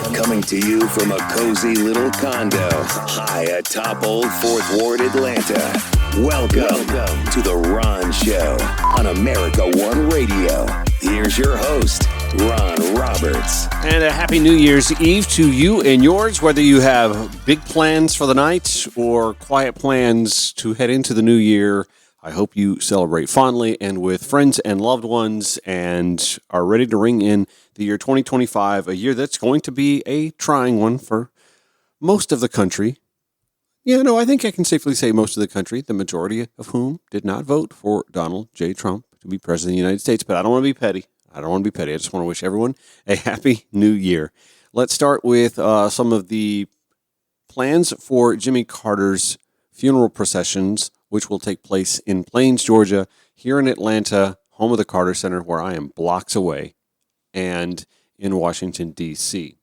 Coming to you from a cozy little condo high atop Old 4th Ward, Atlanta. Welcome to The Ron Show on America One Radio. Here's your host, Ron Roberts. And a happy New Year's Eve to you and yours, whether you have big plans for the night or quiet plans to head into the new year. I hope you celebrate fondly and with friends and loved ones and are ready to ring in the year 2025, a year that's going to be a trying one for most of the country. Yeah, no, I think I can safely say most of the country, the majority of whom did not vote for Donald J. Trump to be president of the United States. But I don't want to be petty. I just want to wish everyone a happy new year. Let's start with some of the plans for Jimmy Carter's funeral processions, which will take place in Plains, Georgia, here in Atlanta, home of the Carter Center, where I am blocks away, and in Washington, D.C.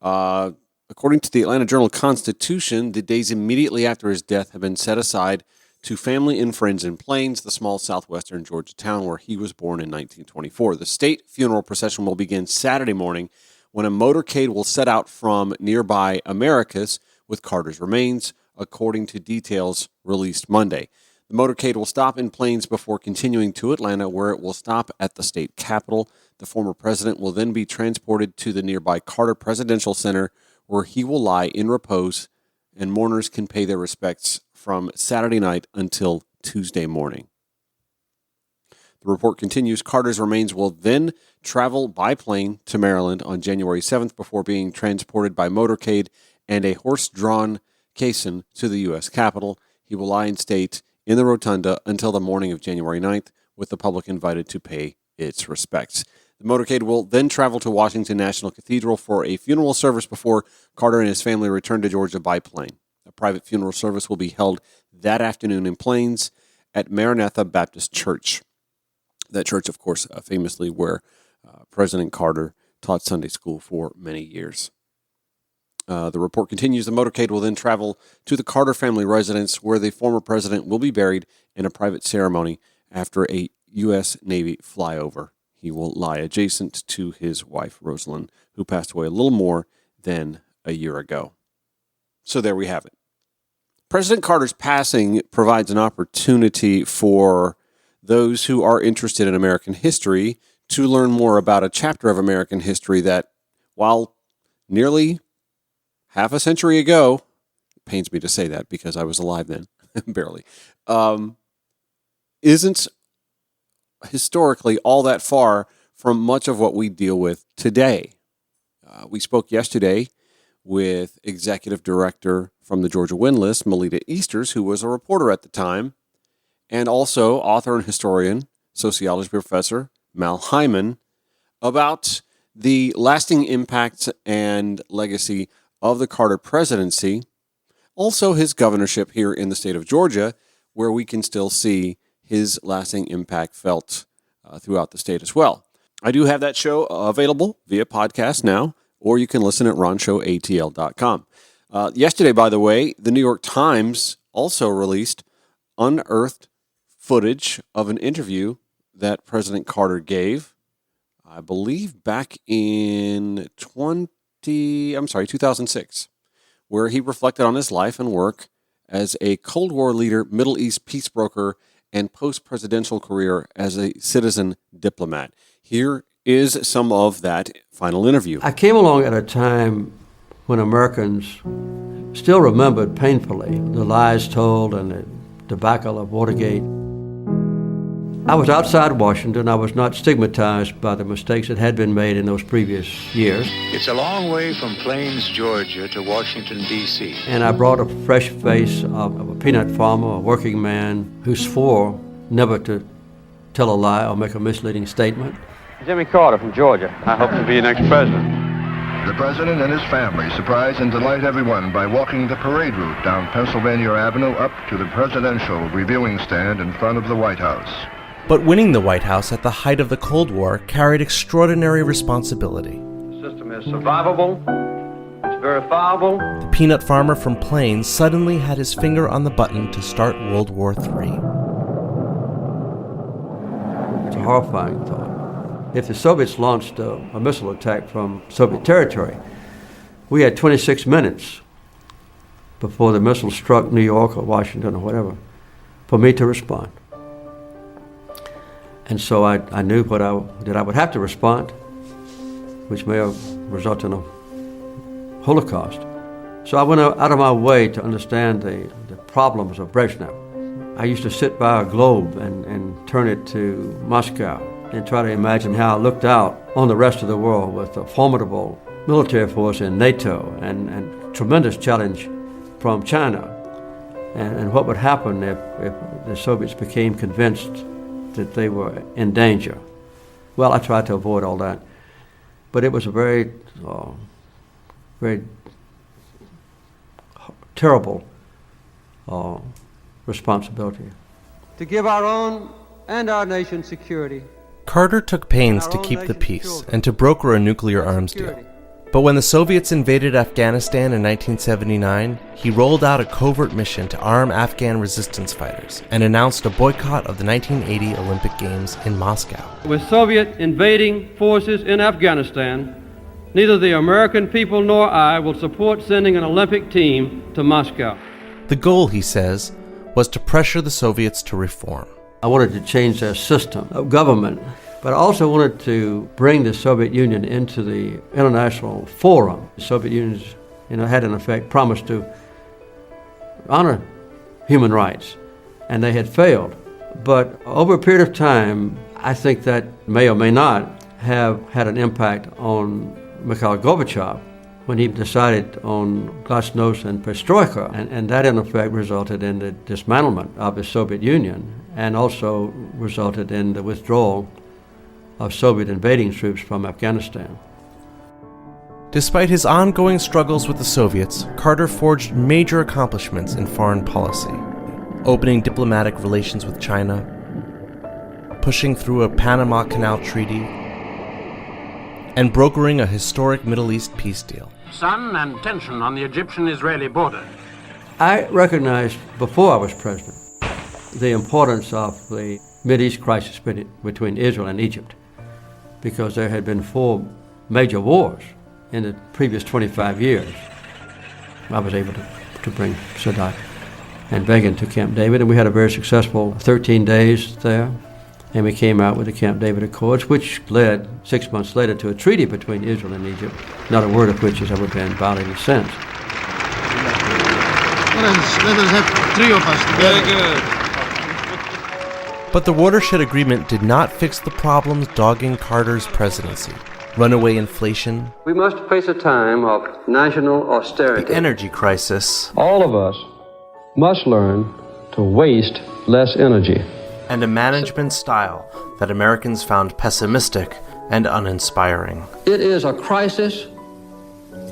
According to the Atlanta Journal-Constitution, the days immediately after his death have been set aside to family and friends in Plains, the small southwestern Georgia town where he was born in 1924. The state funeral procession will begin Saturday morning when a motorcade will set out from nearby Americus with Carter's remains, according to details released Monday. The motorcade will stop in Plains before continuing to Atlanta, where it will stop at the state capitol. The former president will then be transported to the nearby Carter Presidential Center, where he will lie in repose, and mourners can pay their respects from Saturday night until Tuesday morning. The report continues. Carter's remains will then travel by plane to Maryland on January 7th before being transported by motorcade and a horse-drawn caisson to the U.S. Capitol. He will lie in state in the rotunda until the morning of January 9th, with the public invited to pay its respects. The motorcade will then travel to Washington National Cathedral for a funeral service before Carter and his family return to Georgia by plane. A private funeral service will be held that afternoon in Plains at Maranatha Baptist Church. That church, of course, famously where President Carter taught Sunday school for many years. The report continues. The motorcade will then travel to the Carter family residence, where the former president will be buried in a private ceremony after a U.S. Navy flyover. He will lie adjacent to his wife, Rosalind, who passed away a little more than a year ago. So there we have it. President Carter's passing provides an opportunity for those who are interested in American history to learn more about a chapter of American history that, while nearly half a century ago, it pains me to say that because I was alive then, barely, isn't historically all that far from much of what we deal with today. We spoke yesterday with executive director from the Georgia Windlist, Melita Easters, who was a reporter at the time, and also author and historian, sociology professor Mal Hyman, about the lasting impacts and legacy of the Carter presidency, also his governorship here in the state of Georgia, where we can still see his lasting impact felt throughout the state as well. I do have that show available via podcast now, or you can listen at ronshowatl.com. Yesterday, by the way, the New York Times also released unearthed footage of an interview that President Carter gave, I believe back in 2006, where he reflected on his life and work as a Cold War leader, Middle East peace broker, and post-presidential career as a citizen diplomat. Here is some of that final interview. I came along at a time when Americans still remembered painfully the lies told and the debacle of Watergate. I was outside Washington. I was not stigmatized by the mistakes that had been made in those previous years. It's a long way from Plains, Georgia to Washington, D.C. And I brought a fresh face of a peanut farmer, a working man who swore never to tell a lie or make a misleading statement. Jimmy Carter from Georgia. I hope to be your next president. The president and his family surprise and delight everyone by walking the parade route down Pennsylvania Avenue up to the presidential reviewing stand in front of the White House. But winning the White House at the height of the Cold War carried extraordinary responsibility. The system is survivable, it's verifiable. The peanut farmer from Plains suddenly had his finger on the button to start World War III. It's a horrifying thought. If the Soviets launched a missile attack from Soviet territory, We had 26 minutes before the missile struck New York or Washington or whatever for me to respond. And so I knew that I would have to respond, which may have resulted in a Holocaust. So I went out of my way to understand the problems of Brezhnev. I used to sit by a globe and turn it to Moscow and try to imagine how I looked out on the rest of the world with a formidable military force in NATO and tremendous challenge from China. And what would happen if the Soviets became convinced that they were in danger. Well, I tried to avoid all that. But it was a very terrible responsibility. To give our own and our nation's security. Carter took pains to keep the peace and to broker a nuclear arms deal. But when the Soviets invaded Afghanistan in 1979, he rolled out a covert mission to arm Afghan resistance fighters and announced a boycott of the 1980 Olympic Games in Moscow. With Soviet invading forces in Afghanistan, neither the American people nor I will support sending an Olympic team to Moscow. The goal, he says, was to pressure the Soviets to reform. I wanted to change their system of government, but I also wanted to bring the Soviet Union into the international forum. The Soviet Union, had in effect promised to honor human rights, and they had failed. But over a period of time, I think that may or may not have had an impact on Mikhail Gorbachev when he decided on glasnost and perestroika, and that in effect resulted in the dismantlement of the Soviet Union and also resulted in the withdrawal of Soviet invading troops from Afghanistan. Despite his ongoing struggles with the Soviets, Carter forged major accomplishments in foreign policy, opening diplomatic relations with China, pushing through a Panama Canal Treaty, and brokering a historic Middle East peace deal. Sun and tension on the Egyptian-Israeli border. I recognized before I was president the importance of the Mideast crisis between Israel and Egypt, because there had been 4 major wars in the previous 25 years. I was able to bring Sadat and Begin to Camp David, and we had a very successful 13 days there. And we came out with the Camp David Accords, which led 6 months later to a treaty between Israel and Egypt, not a word of which has ever been violated since. Let us have 3 of us together. Very good. But the watershed agreement did not fix the problems dogging Carter's presidency. Runaway inflation, We must face a time of national austerity. the energy crisis, All of us must learn to waste less energy. and a management style that Americans found pessimistic and uninspiring. It is a crisis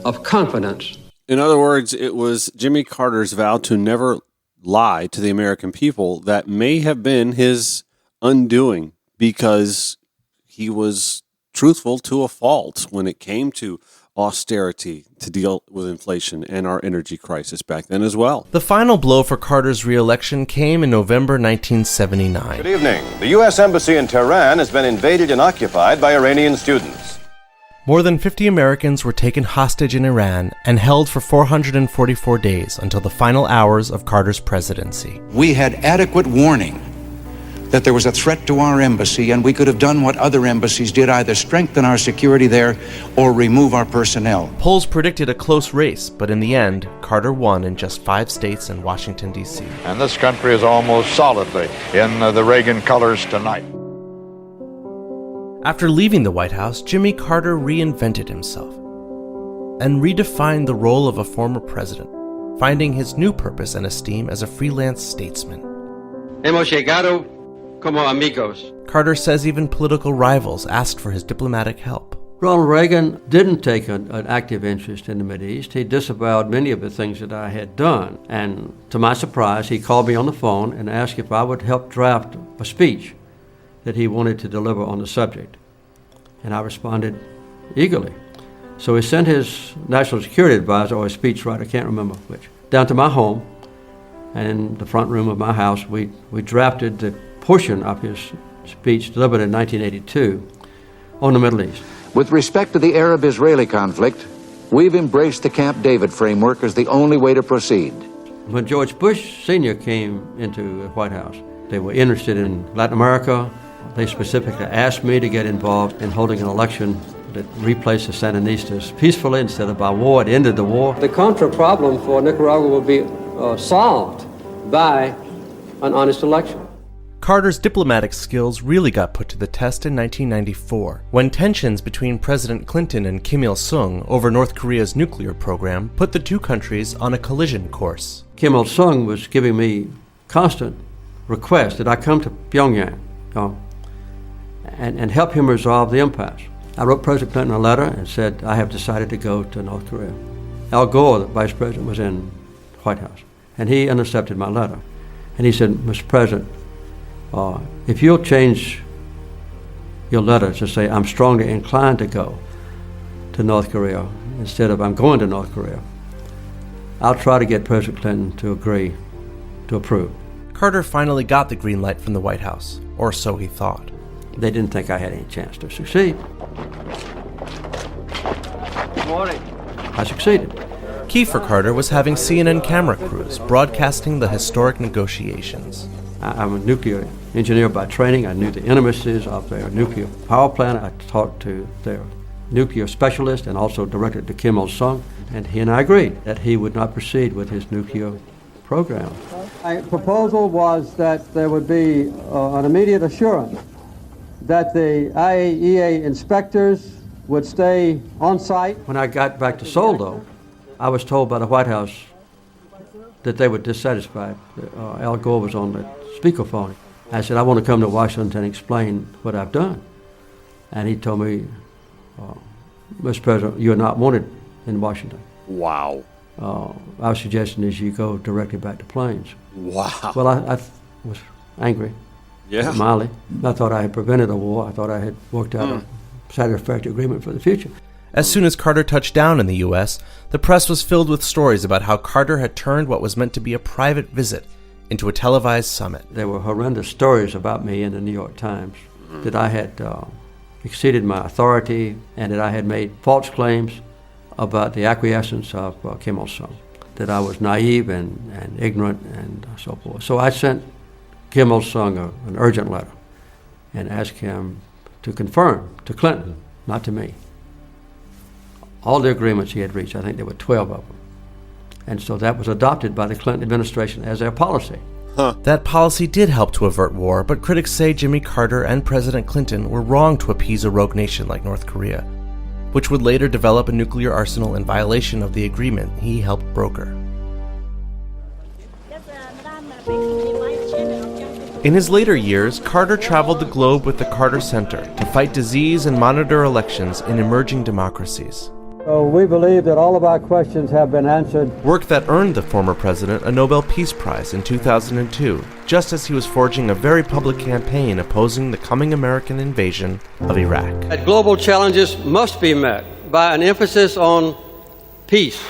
of confidence. In other words, it was Jimmy Carter's vow to never lie to the American people that may have been his undoing, because he was truthful to a fault when it came to austerity to deal with inflation and our energy crisis back then as well. The final blow for Carter's re-election came in November 1979. Good evening. The U.S. Embassy in Tehran has been invaded and occupied by Iranian students. More than 50 Americans were taken hostage in Iran and held for 444 days until the final hours of Carter's presidency. We had adequate warning that there was a threat to our embassy, and we could have done what other embassies did, either strengthen our security there or remove our personnel. Polls predicted a close race, but in the end, Carter won in just 5 states and Washington, D.C. And this country is almost solidly in the Reagan colors tonight. After leaving the White House, Jimmy Carter reinvented himself and redefined the role of a former president, finding his new purpose and esteem as a freelance statesman. Hemos llegado como amigos. Carter says even political rivals asked for his diplomatic help. Ronald Reagan didn't take an active interest in the Mideast. He disavowed many of the things that I had done. And to my surprise, he called me on the phone and asked if I would help draft a speech that he wanted to deliver on the subject. And I responded eagerly. So he sent his national security advisor, or his speechwriter, I can't remember which, down to my home. And in the front room of my house, we drafted the portion of his speech delivered in 1982 on the Middle East. With respect to the Arab-Israeli conflict, we've embraced the Camp David framework as the only way to proceed. When George Bush Sr. came into the White House, they were interested in Latin America. They specifically asked me to get involved in holding an election that replaced the Sandinistas peacefully instead of by war. It ended the war. The Contra problem for Nicaragua will be solved by an honest election. Carter's diplomatic skills really got put to the test in 1994, when tensions between President Clinton and Kim Il-sung over North Korea's nuclear program put the two countries on a collision course. Kim Il-sung was giving me constant requests that I come to Pyongyang and help him resolve the impasse. I wrote President Clinton a letter and said, I have decided to go to North Korea. Al Gore, the vice president, was in the White House, and he intercepted my letter. And he said, Mr. President, if you'll change your letter to say, I'm strongly inclined to go to North Korea, instead of I'm going to North Korea, I'll try to get President Clinton to agree, to approve. Carter finally got the green light from the White House, or so he thought. They didn't think I had any chance to succeed. Good morning. I succeeded. Key for Carter was having CNN camera crews broadcasting the historic negotiations. I'm a nuclear engineer by training. I knew the intricacies of their nuclear power plant. I talked to their nuclear specialist and also directed to Kim Il-sung, and he and I agreed that he would not proceed with his nuclear program. My proposal was that there would be an immediate assurance that the IAEA inspectors would stay on site. When I got back to Seoul, though, I was told by the White House that they were dissatisfied. Al Gore was on the speakerphone. I said, I want to come to Washington and explain what I've done. And he told me, Mr. President, you're not wanted in Washington. Wow. Our suggestion is you go directly back to Plains. Wow. Well, I was angry. Yeah. Mildly. I thought I had prevented a war. I thought I had worked out a satisfactory agreement for the future. As soon as Carter touched down in the U.S., the press was filled with stories about how Carter had turned what was meant to be a private visit into a televised summit. There were horrendous stories about me in the New York Times, that I had exceeded my authority and that I had made false claims about the acquiescence of Kim Il-sung, that I was naive and ignorant and so forth. So I sent Kim Il-sung an urgent letter and asked him to confirm to Clinton, not to me, all the agreements he had reached. I think there were 12 of them. And so that was adopted by the Clinton administration as their policy. That policy did help to avert war, but critics say Jimmy Carter and President Clinton were wrong to appease a rogue nation like North Korea, which would later develop a nuclear arsenal in violation of the agreement he helped broker. In his later years, Carter traveled the globe with the Carter Center to fight disease and monitor elections in emerging democracies. So we believe that all of our questions have been answered. Work that earned the former president a Nobel Peace Prize in 2002, just as he was forging a very public campaign opposing the coming American invasion of Iraq. That global challenges must be met by an emphasis on peace.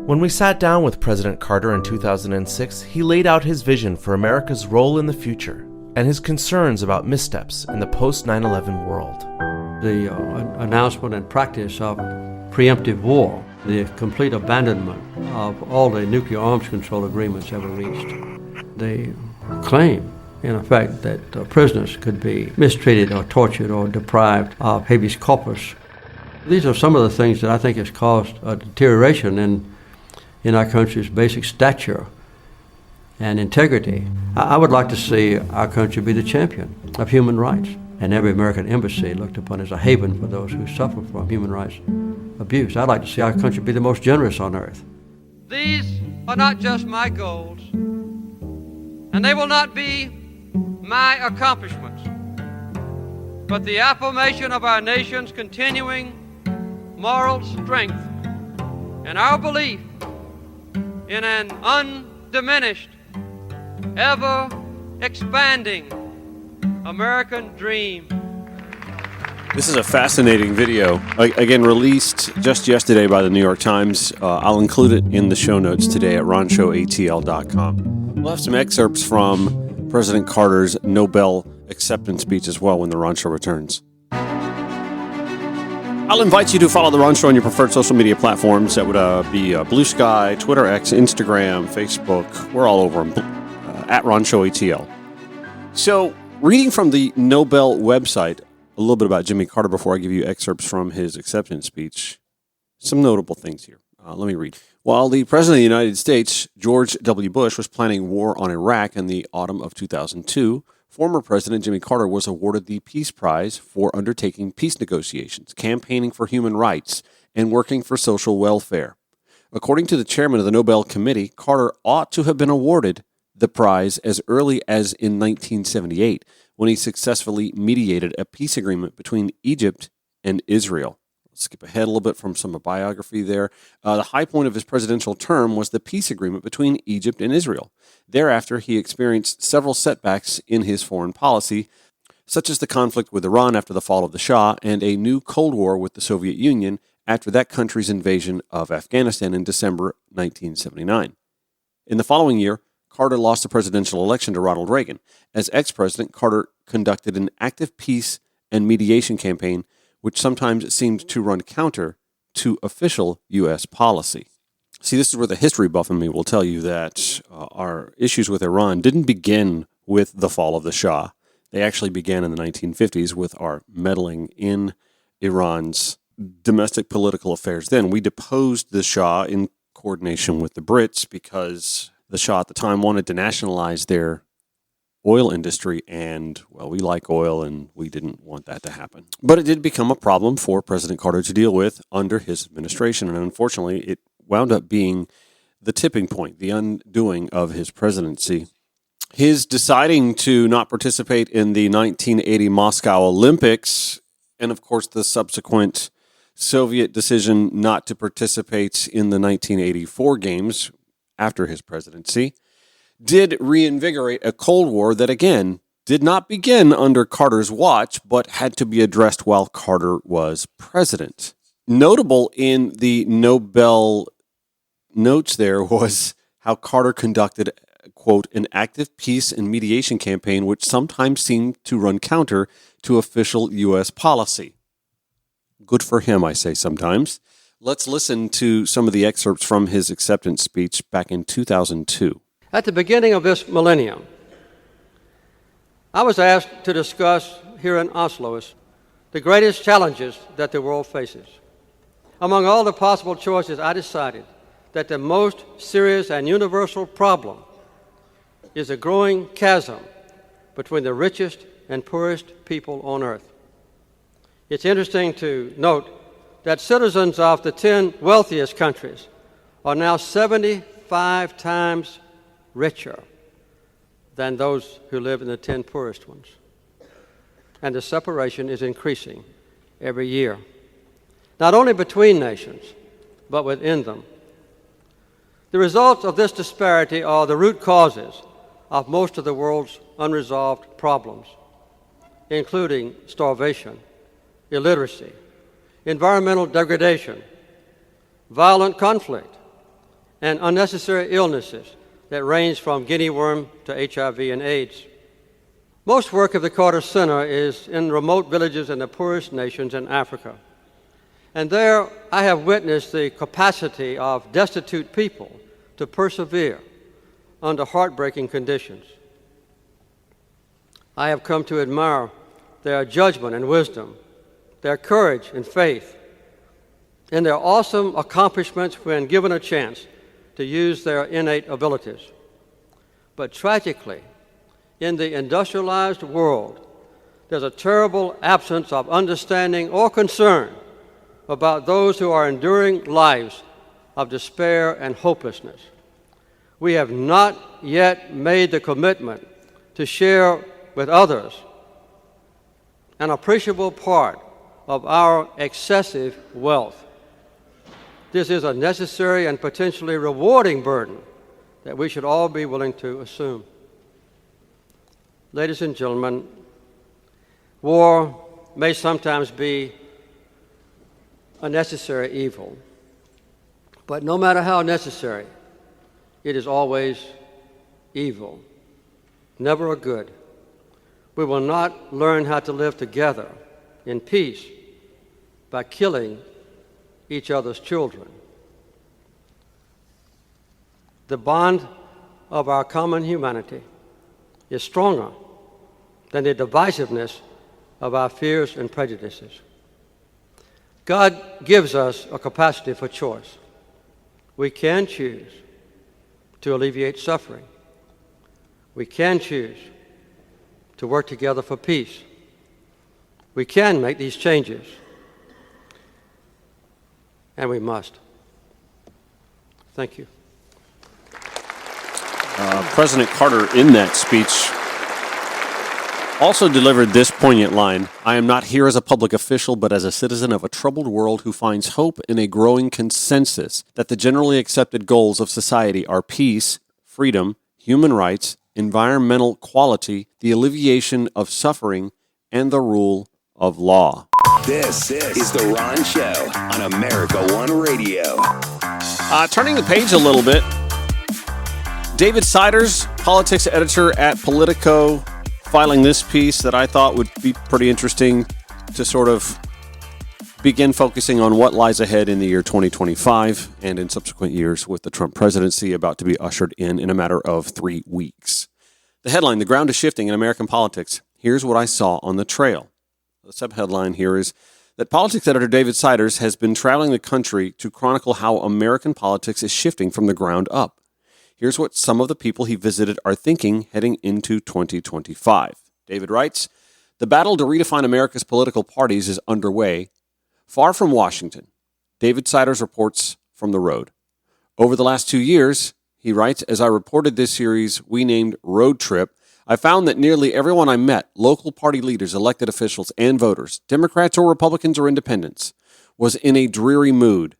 When we sat down with President Carter in 2006, he laid out his vision for America's role in the future and his concerns about missteps in the post-9/11 world. The announcement and practice of preemptive war, the complete abandonment of all the nuclear arms control agreements ever reached, the claim, in effect, that prisoners could be mistreated or tortured or deprived of habeas corpus. These are some of the things that I think has caused a deterioration in our country's basic stature and integrity. I would like to see our country be the champion of human rights, and every American embassy looked upon as a haven for those who suffer from human rights abuse. I'd like to see our country be the most generous on earth. These are not just my goals, and they will not be my accomplishments, but the affirmation of our nation's continuing moral strength and our belief in an undiminished, ever-expanding American dream. This is a fascinating video, again, released just yesterday by the New York Times. I'll include it in the show notes today at ronshowatl.com. We'll have some excerpts from President Carter's Nobel acceptance speech as well when The Ron Show returns. I'll invite you to follow The Ron Show on your preferred social media platforms. That would be Blue Sky, Twitter, X, Instagram, Facebook. We're all over them, at Ron Show ATL. So, reading from the Nobel website, a little bit about Jimmy Carter before I give you excerpts from his acceptance speech. Some notable things here. Let me read. While the President of the United States, George W. Bush, was planning war on Iraq in the autumn of 2002, former President Jimmy Carter was awarded the Peace Prize for undertaking peace negotiations, campaigning for human rights, and working for social welfare. According to the chairman of the Nobel Committee, Carter ought to have been awarded the prize as early as in 1978, when he successfully mediated a peace agreement between Egypt and Israel. Let's skip ahead a little bit from some biography there. The high point of his presidential term was the peace agreement between Egypt and Israel. Thereafter, he experienced several setbacks in his foreign policy, such as the conflict with Iran after the fall of the Shah and a new Cold War with the Soviet Union after that country's invasion of Afghanistan in December 1979. In the following year, Carter lost the presidential election to Ronald Reagan. As ex-president, Carter conducted an active peace and mediation campaign which sometimes seemed to run counter to official U.S. policy. See, this is where the history buff in me will tell you that our issues with Iran didn't begin with the fall of the Shah. They actually began in the 1950s with our meddling in Iran's domestic political affairs. Then we deposed the Shah in coordination with the Brits because the Shah at the time wanted to nationalize their oil industry, and, well, we like oil, and we didn't want that to happen. But it did become a problem for President Carter to deal with under his administration, and unfortunately, it wound up being the tipping point, the undoing of his presidency. His deciding to not participate in the 1980 Moscow Olympics, and of course the subsequent Soviet decision not to participate in the 1984 games after his presidency, did reinvigorate a Cold War that, again, did not begin under Carter's watch, but had to be addressed while Carter was president. Notable in the Nobel notes there was how Carter conducted, quote, an active peace and mediation campaign which sometimes seemed to run counter to official U.S. policy. Good for him, I say sometimes. Let's listen to some of the excerpts from his acceptance speech back in 2002. At the beginning of this millennium, I was asked to discuss here in Oslo the greatest challenges that the world faces. Among all the possible choices, I decided that the most serious and universal problem is a growing chasm between the richest and poorest people on earth. It's interesting to note that citizens of the 10 wealthiest countries are now 75 times richer than those who live in the 10 poorest ones. And the separation is increasing every year, not only between nations, but within them. The results of this disparity are the root causes of most of the world's unresolved problems, including starvation, illiteracy, environmental degradation, violent conflict, and unnecessary illnesses that range from guinea worm to HIV and AIDS. Most work of the Carter Center is in remote villages in the poorest nations in Africa. And there I have witnessed the capacity of destitute people to persevere under heartbreaking conditions. I have come to admire their judgment and wisdom, their courage and faith, and their awesome accomplishments when given a chance to use their innate abilities. But tragically, in the industrialized world, there's a terrible absence of understanding or concern about those who are enduring lives of despair and hopelessness. We have not yet made the commitment to share with others an appreciable part of our excessive wealth. This is a necessary and potentially rewarding burden that we should all be willing to assume. Ladies and gentlemen, war may sometimes be a necessary evil, but no matter how necessary, it is always evil, never a good. We will not learn how to live together in peace by killing each other's children. The bond of our common humanity is stronger than the divisiveness of our fears and prejudices. God gives us a capacity for choice. We can choose to alleviate suffering. We can choose to work together for peace. We can make these changes, and we must. Thank you. President Carter, in that speech, also delivered this poignant line: "I am not here as a public official, but as a citizen of a troubled world who finds hope in a growing consensus that the generally accepted goals of society are peace, freedom, human rights, environmental quality, the alleviation of suffering, and the rule of law." This is The Ron Show on America One Radio. Turning the page a little bit, David Siders, politics editor at Politico, filing this piece that I thought would be pretty interesting to sort of begin focusing on what lies ahead in the year 2025 and in subsequent years with the Trump presidency about to be ushered in a matter of 3 weeks. The headline: "The ground is shifting in American politics. Here's what I saw on the trail." The subheadline here is that politics editor David Siders has been traveling the country to chronicle how American politics is shifting from the ground up. Here's what some of the people he visited are thinking heading into 2025. David writes, "The battle to redefine America's political parties is underway. Far from Washington." David Siders reports from the road. "Over the last 2 years," he writes, "as I reported this series we named Road Trip, I found that nearly everyone I met, local party leaders, elected officials, and voters, Democrats or Republicans or independents, was in a dreary mood.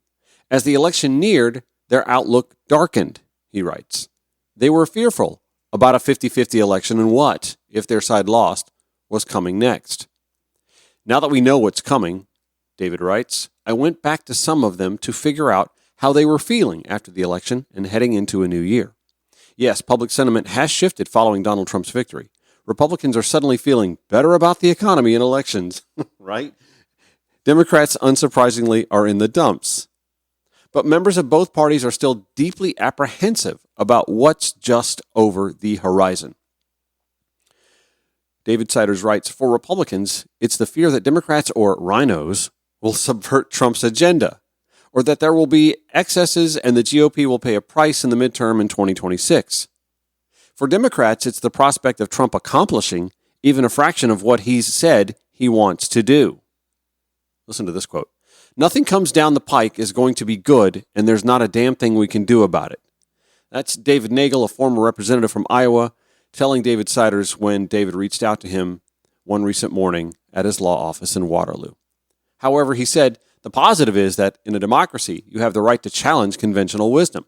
As the election neared, their outlook darkened," he writes. "They were fearful about a 50-50 election and what, if their side lost, was coming next. Now that we know what's coming," David writes, "I went back to some of them to figure out how they were feeling after the election and heading into a new year. Yes, public sentiment has shifted following Donald Trump's victory. Republicans are suddenly feeling better about the economy and elections," right? "Democrats, unsurprisingly, are in the dumps. But members of both parties are still deeply apprehensive about what's just over the horizon." David Siders writes, "For Republicans, it's the fear that Democrats or rhinos will subvert Trump's agenda, or that there will be excesses and the GOP will pay a price in the midterm in 2026. For Democrats, it's the prospect of Trump accomplishing even a fraction of what he's said he wants to do." Listen to this quote: "Nothing comes down the pike is going to be good, and there's not a damn thing we can do about it." That's David Nagel, a former representative from Iowa, telling David Siders when David reached out to him one recent morning at his law office in Waterloo. However, he said, "The positive is that in a democracy, you have the right to challenge conventional wisdom.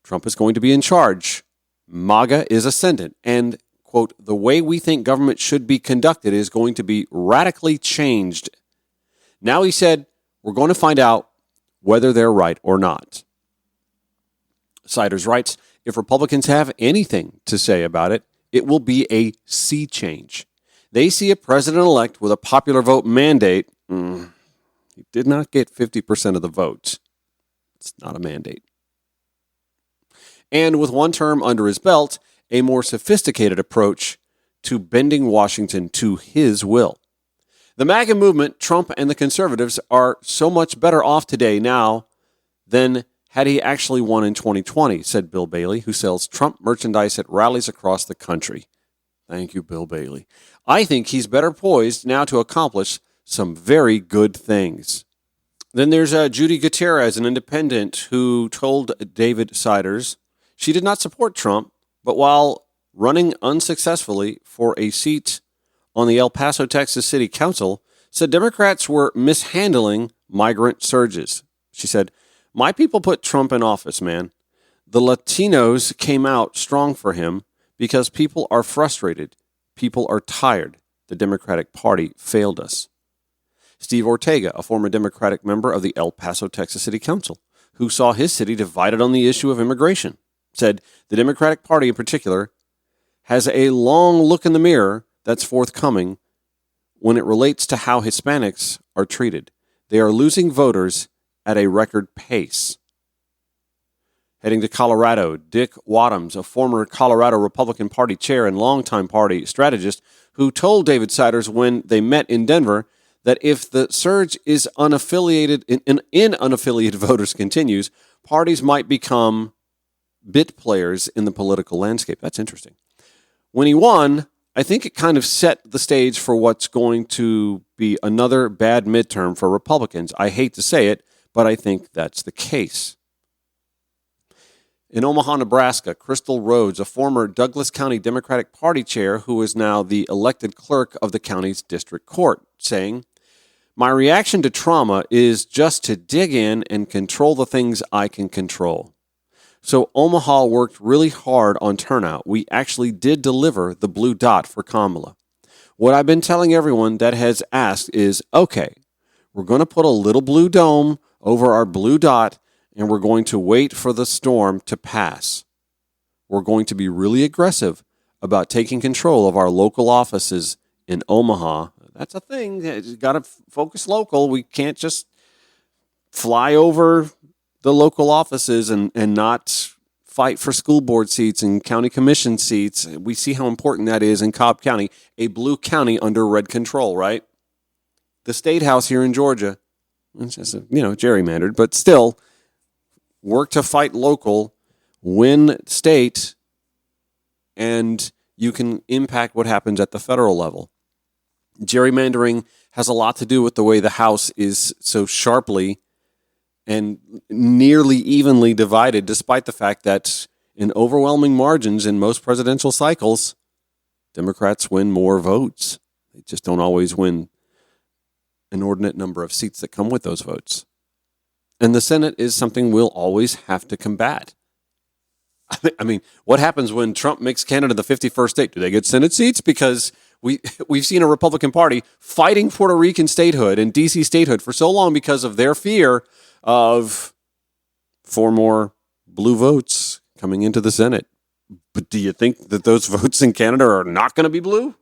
Trump is going to be in charge. MAGA is ascendant, and, quote, the way we think government should be conducted is going to be radically changed. Now," he said, "we're going to find out whether they're right or not." Siders writes, "If Republicans have anything to say about it, it will be a sea change. They see a president-elect with a popular vote mandate. He did not get 50% of the votes. It's not a mandate. And with one term under his belt, a more sophisticated approach to bending Washington to his will. The MAGA movement, Trump and the conservatives, are so much better off today now than had he actually won in 2020, said Bill Bailey, who sells Trump merchandise at rallies across the country. Thank you, Bill Bailey. I think he's better poised now to accomplish some very good things. Then there's Judy Gutierrez, an independent, who told David Siders she did not support Trump, but while running unsuccessfully for a seat on the El Paso, Texas City Council, said Democrats were mishandling migrant surges. She said, "My people put Trump in office, man. The Latinos came out strong for him because people are frustrated. People are tired. The Democratic Party failed us." Steve Ortega, a former Democratic member of the El Paso, Texas City Council, who saw his city divided on the issue of immigration, said the Democratic Party in particular has a long look in the mirror that's forthcoming when it relates to how Hispanics are treated. They are losing voters at a record pace. Heading to Colorado, Dick Wadhams, a former Colorado Republican Party chair and longtime party strategist, who told David Siders when they met in Denver that if the surge is unaffiliated in unaffiliated voters continues, parties might become bit players in the political landscape. That's interesting. When he won, I think it kind of set the stage for what's going to be another bad midterm for Republicans. I hate to say it, but I think that's the case. In Omaha, Nebraska, Crystal Rhodes, a former Douglas County Democratic Party chair who is now the elected clerk of the county's district court, saying, "My reaction to trauma is just to dig in and control the things I can control." So Omaha worked really hard on turnout. We actually did deliver the blue dot for Kamala. What I've been telling everyone that has asked is, okay, we're going to put a little blue dome over our blue dot, and we're going to wait for the storm to pass. We're going to be really aggressive about taking control of our local offices in Omaha. That's a thing. You got to focus local. We can't just fly over the local offices and not fight for school board seats and county commission seats. We see how important that is in Cobb County, a blue county under red control, right? The State House here in Georgia, it's just, gerrymandered, but still, work to fight local, win state, and you can impact what happens at the federal level. Gerrymandering has a lot to do with the way the House is so sharply and nearly evenly divided, despite the fact that in overwhelming margins in most presidential cycles, Democrats win more votes. They just don't always win an inordinate number of seats that come with those votes. And the Senate is something we'll always have to combat. I mean, what happens when Trump makes Canada the 51st state? Do they get Senate seats? Because we've seen a Republican Party fighting Puerto Rican statehood and D.C. statehood for so long because of their fear of 4 more blue votes coming into the Senate. But do you think that those votes in Canada are not going to be blue?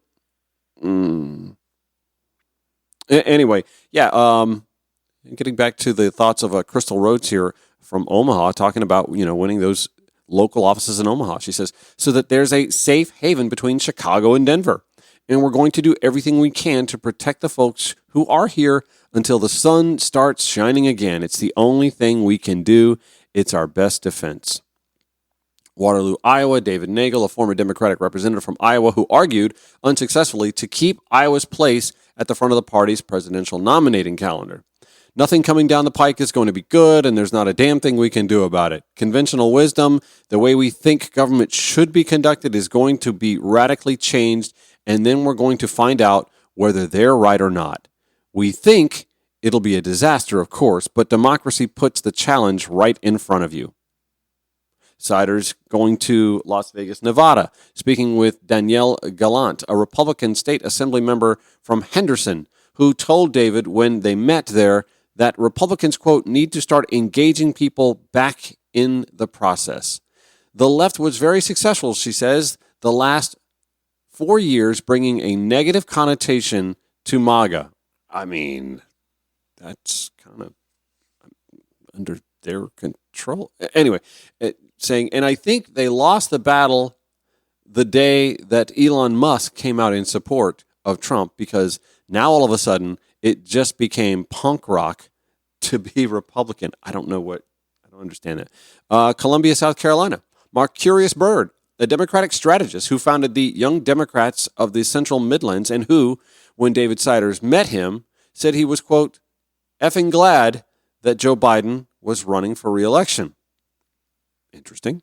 Anyway, getting back to the thoughts of Crystal Rhodes here from Omaha, talking about winning those local offices in Omaha. She says, so that there's a safe haven between Chicago and Denver. And we're going to do everything we can to protect the folks who are here until the sun starts shining again. It's the only thing we can do. It's our best defense. Waterloo, Iowa, David Nagel, a former Democratic representative from Iowa who argued unsuccessfully to keep Iowa's place at the front of the party's presidential nominating calendar. Nothing coming down the pike is going to be good, and there's not a damn thing we can do about it. Conventional wisdom, the way we think government should be conducted, is going to be radically changed, and then we're going to find out whether they're right or not. We think it'll be a disaster, of course, but democracy puts the challenge right in front of you. Siders going to Las Vegas, Nevada, speaking with Danielle Gallant, a Republican state assembly member from Henderson, who told David when they met there that Republicans, quote, need to start engaging people back in the process. The left was very successful, she says, the last 4 years bringing a negative connotation to MAGA. I mean, that's kind of under their control. Anyway, saying, and I think they lost the battle the day that Elon Musk came out in support of Trump, because now all of a sudden it just became punk rock to be Republican. I don't understand that. Columbia, South Carolina. Marcurius Byrd, a Democratic strategist who founded the Young Democrats of the Central Midlands and who, when David Siders met him, said he was, quote, effing glad that Joe Biden was running for re-election. Interesting.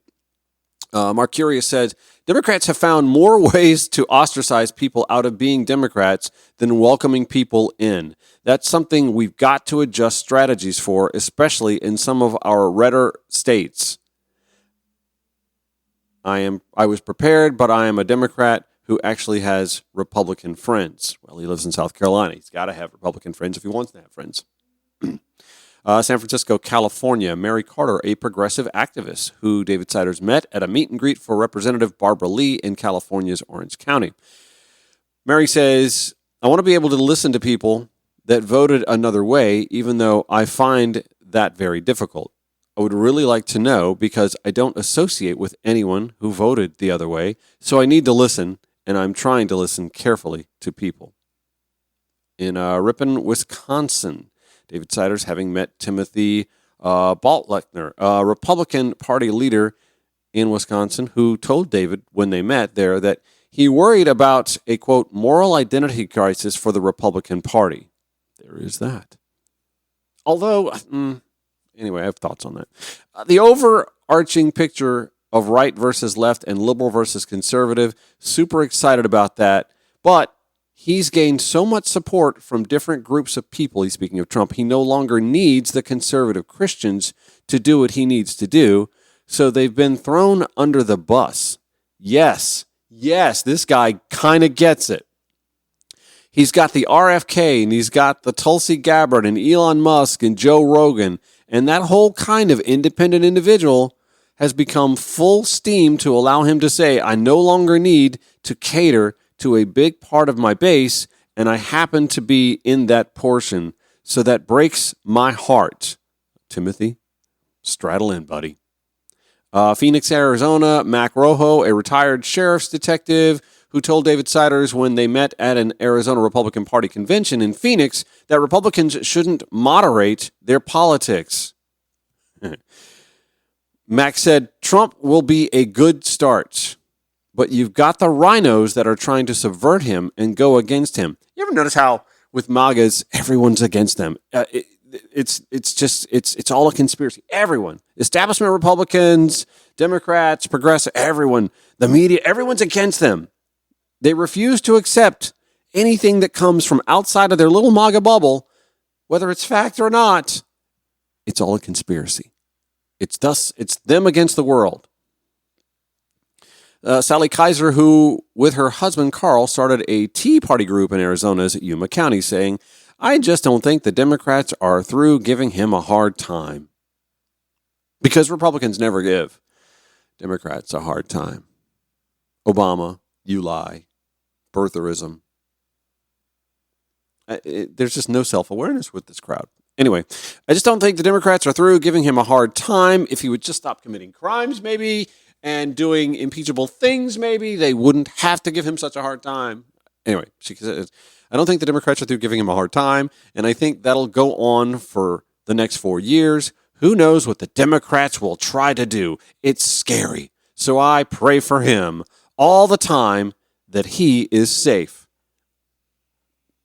Marcurius said, Democrats have found more ways to ostracize people out of being Democrats than welcoming people in. That's something we've got to adjust strategies for, especially in some of our redder states. I was prepared, but I am a Democrat who actually has Republican friends. Well, he lives in South Carolina. He's got to have Republican friends if he wants to have friends. San Francisco, California, Mary Carter, a progressive activist who David Siders met at a meet and greet for Representative Barbara Lee in California's Orange County. Mary says, I want to be able to listen to people that voted another way, even though I find that very difficult. I would really like to know because I don't associate with anyone who voted the other way, so I need to listen, and I'm trying to listen carefully to people. In Ripon, Wisconsin, David Siders, having met Timothy Baltleckner, a Republican Party leader in Wisconsin, who told David when they met there that he worried about a, quote, moral identity crisis for the Republican Party. There is that. Although, anyway, I have thoughts on that. The overarching picture of right versus left and liberal versus conservative, super excited about that. But he's gained so much support from different groups of people, he's speaking of Trump, he no longer needs the conservative Christians to do what he needs to do. So they've been thrown under the bus. Yes, this guy kind of gets it. He's got the RFK, and he's got the Tulsi Gabbard, and Elon Musk, and Joe Rogan, and that whole kind of independent individual has become full steam to allow him to say, I no longer need to cater to a big part of my base, and I happen to be in that portion. So that breaks my heart. Timothy, straddle in, buddy. Phoenix, Arizona, Mac Rojo, a retired sheriff's detective who told David Siders when they met at an Arizona Republican Party convention in Phoenix that Republicans shouldn't moderate their politics. Mac said, Trump will be a good start, but you've got the rhinos that are trying to subvert him and go against him. You ever notice how with MAGAs, everyone's against them? It's all a conspiracy. Everyone, establishment Republicans, Democrats, progressive, everyone, the media, everyone's against them. They refuse to accept anything that comes from outside of their little MAGA bubble, whether it's fact or not. It's all a conspiracy. It's them against the world. Sally Kaiser, who with her husband Carl started a Tea Party group in Arizona's Yuma County, saying, I just don't think the Democrats are through giving him a hard time. Because Republicans never give Democrats a hard time. Obama, you lie. Birtherism. There's just no self-awareness with this crowd. Anyway, I just don't think the Democrats are through giving him a hard time. If he would just stop committing crimes, maybe, and doing impeachable things, maybe, they wouldn't have to give him such a hard time. Anyway, she says, I don't think the Democrats are through giving him a hard time, and I think that'll go on for the next 4 years. Who knows what the Democrats will try to do? It's scary. So I pray for him all the time that he is safe.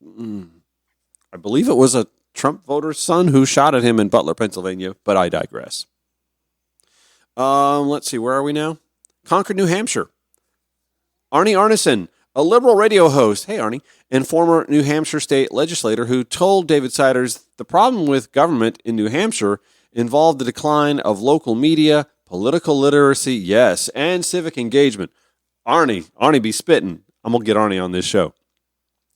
I believe it was a Trump voter's son who shot at him in Butler, Pennsylvania, but I digress. Let's see, where are we now? Concord, New Hampshire. Arnie Arneson, a liberal radio host, hey Arnie, and former New Hampshire state legislator who told David Siders the problem with government in New Hampshire involved the decline of local media, political literacy, yes, and civic engagement. Arnie be spitting. I'm going to get Arnie on this show.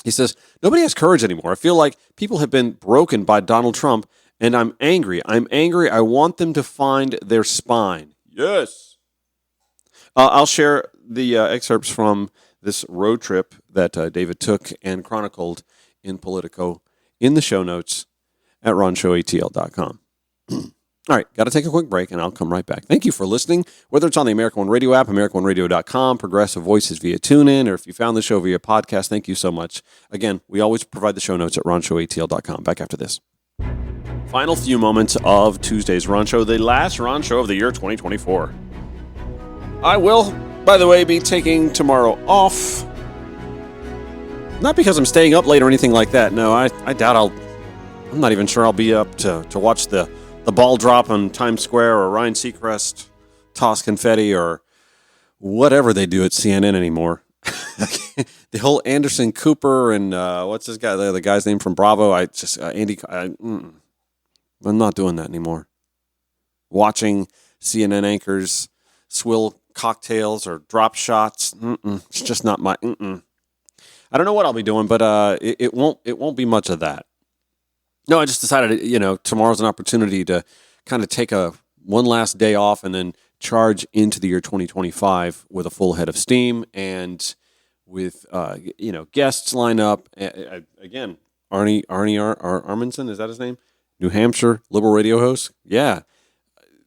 He says, nobody has courage anymore. I feel like people have been broken by Donald Trump, and I'm angry. I want them to find their spine. Yes. I'll share the excerpts from this road trip that David took and chronicled in Politico in the show notes at ronshowatl.com. All right, got to take a quick break, and I'll come right back. Thank you for listening, whether it's on the American One Radio app, AmericanOneRadio.com, Progressive Voices via TuneIn, or if you found the show via podcast, thank you so much. Again, we always provide the show notes at ronshowatl.com. Back after this. Final few moments of Tuesday's Ron Show, the last Ron Show of the year 2024. I will, by the way, be taking tomorrow off. Not because I'm staying up late or anything like that. No, I doubt I'm not even sure I'll be up to watch the ball drop on Times Square or Ryan Seacrest toss confetti or whatever they do at CNN anymore. The whole Anderson Cooper and what's this guy? The guy's name from Bravo. I'm not doing that anymore. Watching CNN anchors swill cocktails or drop shots. It's just not my. I don't know what I'll be doing, but it won't be much of that. No, I just decided, tomorrow's an opportunity to kind of take one last day off and then charge into the year 2025 with a full head of steam. And with guests line up. Again, Arnie Armanson, is that his name? New Hampshire liberal radio host. Yeah.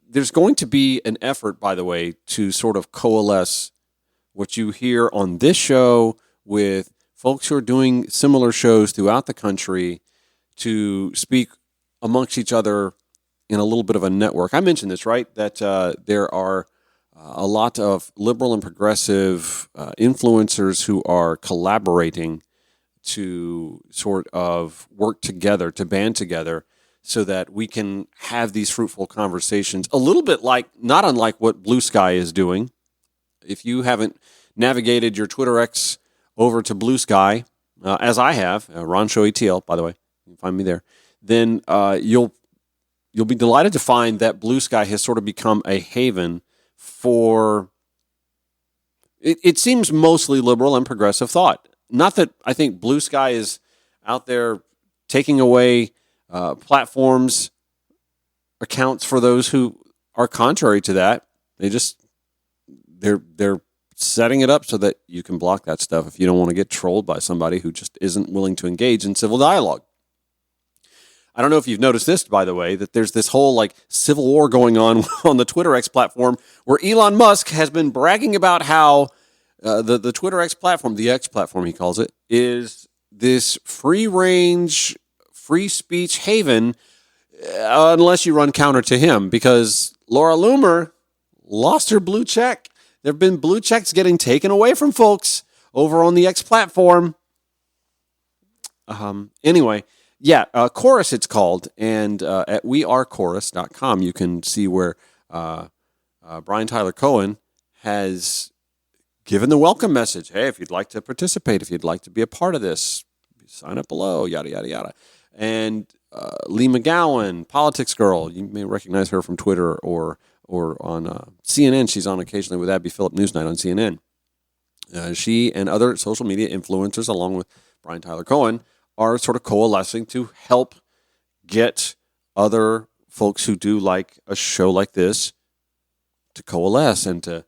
There's going to be an effort, by the way, to sort of coalesce what you hear on this show with folks who are doing similar shows throughout the country to speak amongst each other in a little bit of a network. I mentioned this, right? That there are a lot of liberal and progressive influencers who are collaborating to sort of work together, to band together, so that we can have these fruitful conversations, a little bit like, not unlike what Blue Sky is doing. If you haven't navigated your Twitter X over to Blue Sky, as I have, Ron Show ATL, by the way, you can find me there, then you'll be delighted to find that Blue Sky has sort of become a haven for, it seems, mostly liberal and progressive thought. Not that I think Blue Sky is out there taking away platforms, accounts for those who are contrary to that. They're setting it up so that you can block that stuff if you don't want to get trolled by somebody who just isn't willing to engage in civil dialogue. I don't know if you've noticed this, by the way, that there's this whole civil war going on the Twitter X platform, where Elon Musk has been bragging about how the Twitter X platform, the X platform he calls it, is this free-range, free speech haven, unless you run counter to him, because Laura Loomer lost her blue check. There have been blue checks getting taken away from folks over on the X platform. Anyway, yeah, Chorus it's called, and at wearechorus.com you can see where Brian Tyler Cohen has given the welcome message. Hey, if you'd like to participate, if you'd like to be a part of this, sign up below, yada, yada, yada. And Lee McGowan, Politics Girl, you may recognize her from Twitter or on CNN. She's on occasionally with Abby Phillip Newsnight on CNN. She and other social media influencers, along with Brian Tyler Cohen, are sort of coalescing to help get other folks who do like a show like this to coalesce and to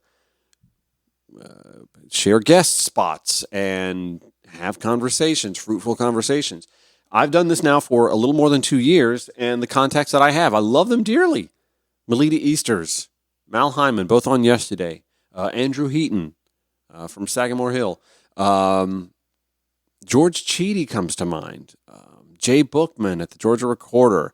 share guest spots and have conversations, fruitful conversations. I've done this now for a little more than 2 years, and the contacts that I have, I love them dearly. Melita Easters, Mal Hyman, both on yesterday. Andrew Heaton from Sagamore Hill. George Cheedy comes to mind. Jay Bookman at the Georgia Recorder.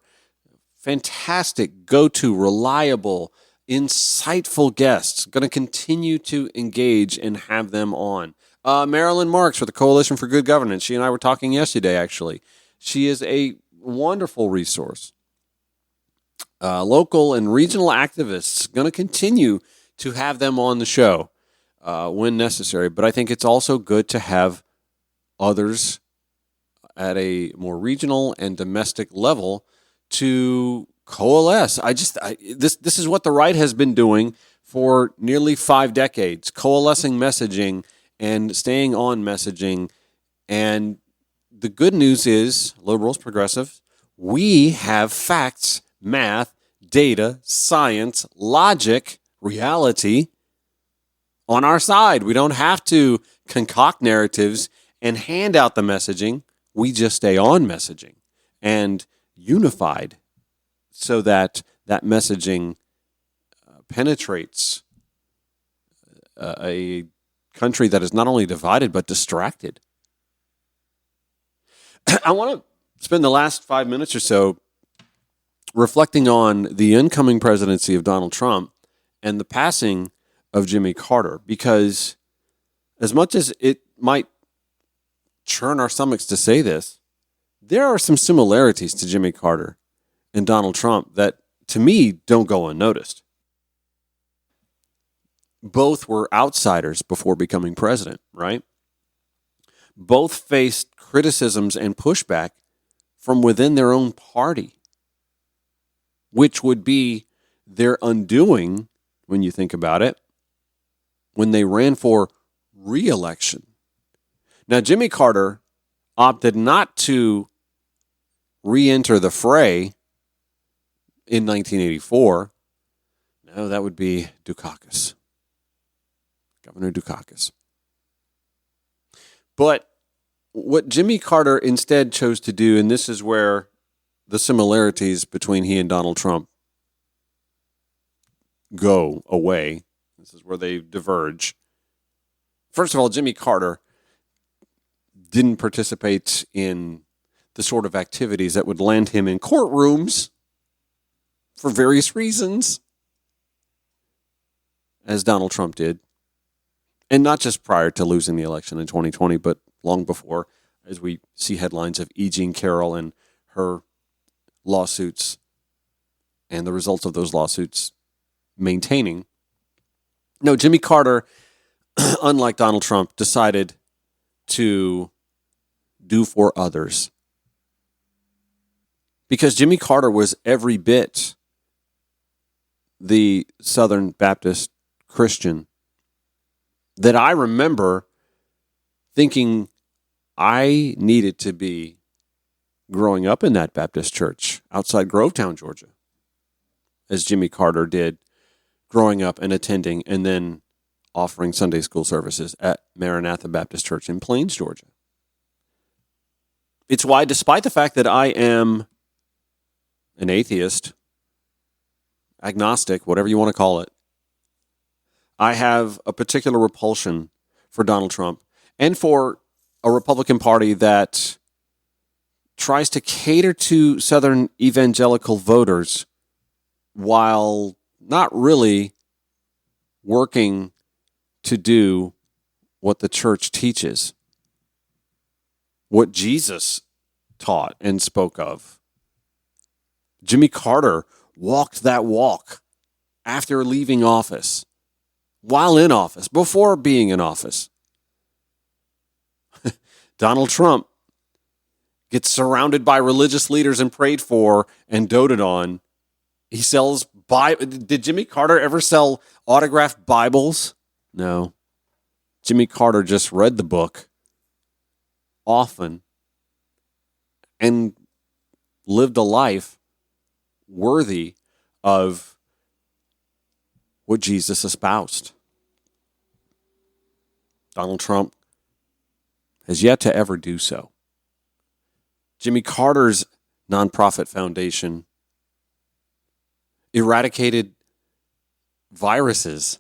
Fantastic, go-to, reliable, insightful guests. Going to continue to engage and have them on. Marilyn Marks with the Coalition for Good Governance. She and I were talking yesterday, actually. She is a wonderful resource. Local and regional activists, going to continue to have them on the show when necessary. But I think it's also good to have others at a more regional and domestic level to coalesce. This is what the right has been doing for nearly 5 decades, coalescing messaging and staying on messaging. And the good news is, liberals, progressives, we have facts, math, data, science, logic, reality on our side. We don't have to concoct narratives and hand out the messaging. We just stay on messaging and unified so that that messaging penetrates a country that is not only divided but distracted. I want to spend the last 5 minutes or so reflecting on the incoming presidency of Donald Trump and the passing of Jimmy Carter, because as much as it might churn our stomachs to say this, there are some similarities to Jimmy Carter and Donald Trump that, to me, don't go unnoticed. Both were outsiders before becoming president, right? Both faced criticisms and pushback from within their own party, which would be their undoing, when you think about it, when they ran for re-election. Now, Jimmy Carter opted not to re-enter the fray in 1984. No, that would be Dukakis, Governor Dukakis. But what Jimmy Carter instead chose to do, and this is where the similarities between he and Donald Trump go away. This is where they diverge. First of all, Jimmy Carter didn't participate in the sort of activities that would land him in courtrooms for various reasons, as Donald Trump did. And not just prior to losing the election in 2020, but long before, as we see headlines of E. Jean Carroll and her lawsuits and the results of those lawsuits maintaining. No, Jimmy Carter, unlike Donald Trump, decided to do for others. Because Jimmy Carter was every bit the Southern Baptist Christian that I remember thinking I needed to be growing up in that Baptist church outside Grovetown, Georgia, as Jimmy Carter did growing up and attending and then offering Sunday school services at Maranatha Baptist Church in Plains, Georgia. It's why, despite the fact that I am an atheist, agnostic, whatever you want to call it, I have a particular repulsion for Donald Trump and for a Republican Party that tries to cater to Southern evangelical voters while not really working to do what the church teaches, what Jesus taught and spoke of. Jimmy Carter walked that walk after leaving office, while in office, before being in office. Donald Trump gets surrounded by religious leaders and prayed for and doted on. He sells Did Jimmy Carter ever sell autographed Bibles? No. Jimmy Carter just read the book often and lived a life worthy of what Jesus espoused. Donald Trump has yet to ever do so. Jimmy Carter's nonprofit foundation eradicated viruses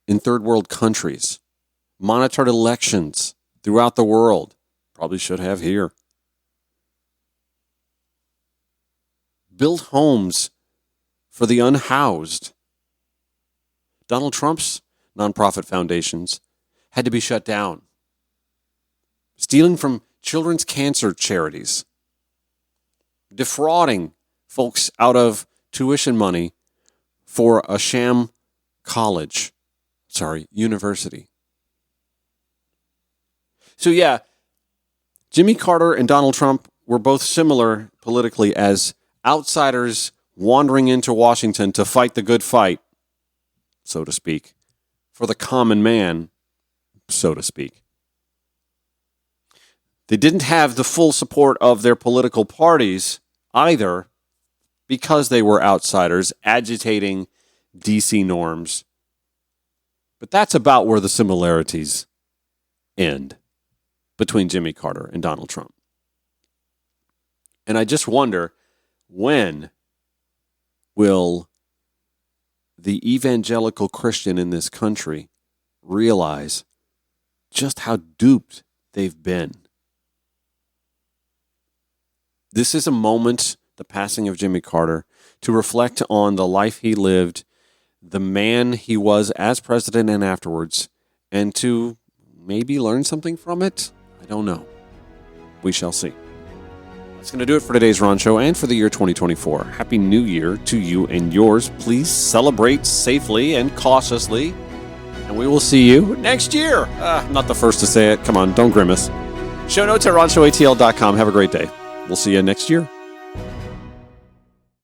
in third world countries, monitored elections throughout the world, probably should have here, built homes for the unhoused. Donald Trump's nonprofit foundations had to be shut down, stealing from children's cancer charities, defrauding folks out of tuition money for a sham university. So yeah, Jimmy Carter and Donald Trump were both similar politically as outsiders wandering into Washington to fight the good fight, so to speak, for the common man, so to speak. They didn't have the full support of their political parties either, because they were outsiders agitating DC norms. But that's about where the similarities end between Jimmy Carter and Donald Trump. And I just wonder, when will the evangelical Christian in this country realize just how duped they've been? This is a moment, the passing of Jimmy Carter, to reflect on the life he lived, the man he was as president and afterwards, and to maybe learn something from it? I don't know. We shall see. That's going to do it for today's Ron Show and for the year 2024. Happy New Year to you and yours. Please celebrate safely and cautiously, and we will see you next year. I'm not the first to say it. Come on, don't grimace. Show notes at RonShowATL.com. Have a great day. We'll see you next year.